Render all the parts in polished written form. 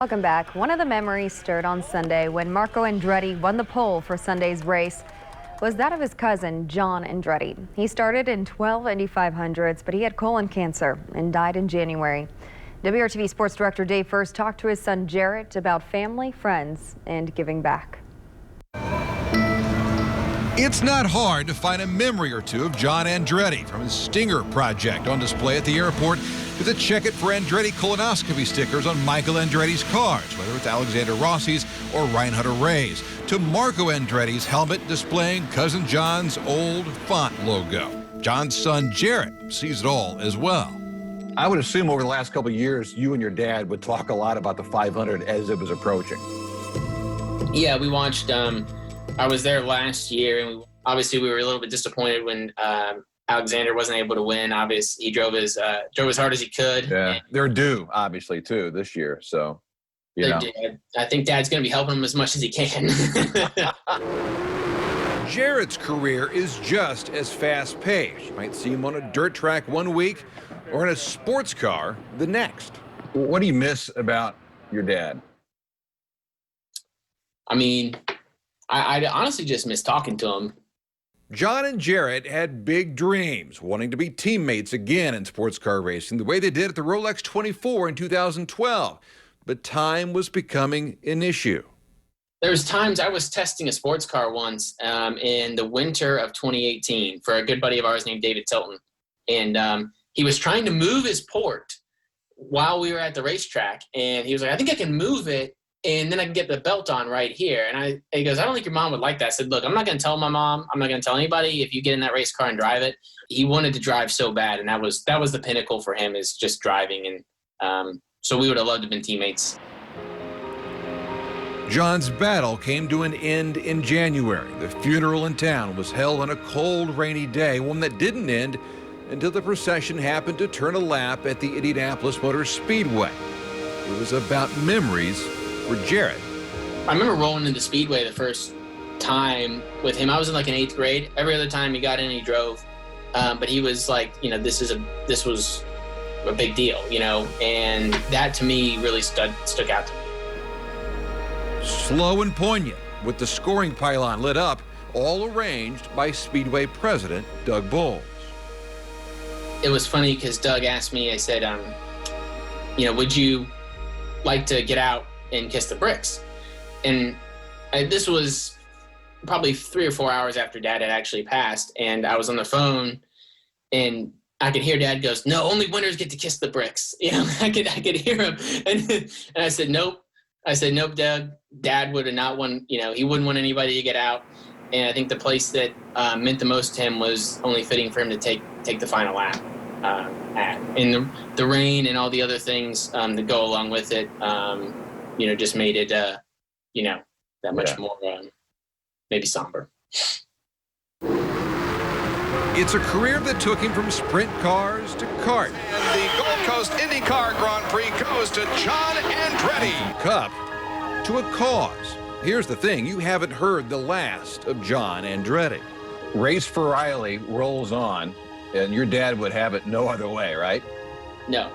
Welcome back. One of the memories stirred on Sunday when Marco Andretti won the pole for Sunday's race was that of his cousin, John Andretti. He started in 12 Indy 500s, but he had colon cancer and died in January. WRTV Sports Director Dave First talked to his son Jarrett about family, friends, and giving back. It's not hard to find a memory or two of John Andretti from his Stinger project on display at the airport with a Check It for Andretti colonoscopy stickers on Michael Andretti's cars, whether it's Alexander Rossi's or Reinhard Ray's, to Marco Andretti's helmet displaying Cousin John's old font logo. John's son Jarrett sees it all as well. I would assume over the last couple of years, you and your dad would talk a lot about the 500 as it was approaching. Yeah, we watched. I was there last year, and obviously we were a little bit disappointed when Alexander wasn't able to win. Obviously, he drove as hard as he could. Yeah, they're due, obviously, too, this year. So, you know. I think Dad's going to be helping him as much as he can. Jarrett's career is just as fast-paced. You might see him on a dirt track one week or in a sports car the next. What do you miss about your dad? I mean, I honestly just miss talking to him. John and Jarrett had big dreams, wanting to be teammates again in sports car racing, the way they did at the Rolex 24 in 2012. But time was becoming an issue. There was times I was testing a sports car once in the winter of 2018 for a good buddy of ours named David Tilton. And he was trying to move his port while we were at the racetrack. And he was like, I think I can move it, and then I can get the belt on right here. And he goes, I don't think your mom would like that. I said, look, I'm not going to tell my mom. I'm not going to tell anybody if you get in that race car and drive it. He wanted to drive so bad, and that was the pinnacle for him, is just driving. And so we would have loved to have been teammates. John's battle came to an end in January. The funeral in town was held on a cold, rainy day, one that didn't end until the procession happened to turn a lap at the Indianapolis Motor Speedway. It was about memories for Jarrett. I remember rolling into Speedway the first time with him. I was in like in 8th grade. Every other time he got in, he drove. But he was like, you know, this was a big deal, you know, and that to me really stuck out to me. Slow and poignant, with the scoring pylon lit up, all arranged by Speedway president Doug Bowles. It was funny because Doug asked me, I said, you know, would you like to get out and kiss the bricks? And this was probably 3 or 4 hours after Dad had actually passed, and I was on the phone, and I could hear Dad goes, no, only winners get to kiss the bricks. You know, I could hear him, and I said, nope. I said, nope, Doug. Dad would have not won. You know, he wouldn't want anybody to get out. And I think the place that meant the most to him was only fitting for him to take the final lap at. And the rain and all the other things that go along with it, you know, just made it, you know, that much more maybe somber. It's a career that took him from sprint cars to kart. And the Gold Coast IndyCar Grand Prix goes to John Andretti. From cup to a cause. Here's the thing, you haven't heard the last of John Andretti. Race for Riley rolls on, and your dad would have it no other way, right? No.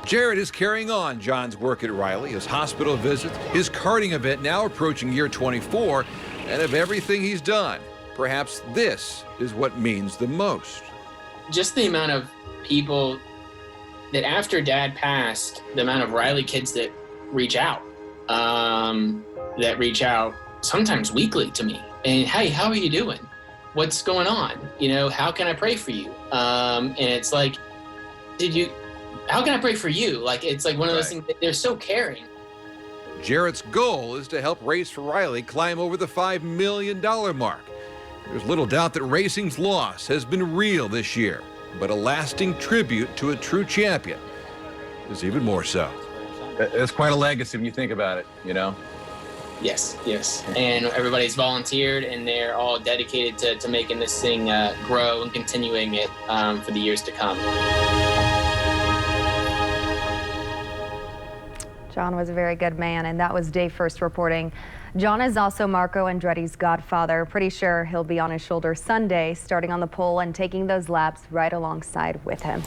Jarrett is carrying on John's work at Riley, his hospital visits, his karting event now approaching year 24, and of everything he's done, perhaps this is what means the most. Just the amount of people that after Dad passed, the amount of Riley kids that reach out sometimes weekly to me. And, hey, how are you doing? What's going on? You know, how can I pray for you? And it's like, how can I pray for you? Like, it's like one of those things that they're so caring. Jarrett's goal is to help Race for Riley climb over the $5 million mark. There's little doubt that racing's loss has been real this year, but a lasting tribute to a true champion is even more so. It's quite a legacy when you think about it, you know? Yes, yes. And everybody's volunteered, and they're all dedicated to making this thing grow and continuing it for the years to come. John was a very good man, and that was Dave First reporting. John is also Marco Andretti's godfather. Pretty sure he'll be on his shoulder Sunday, starting on the pole and taking those laps right alongside with him.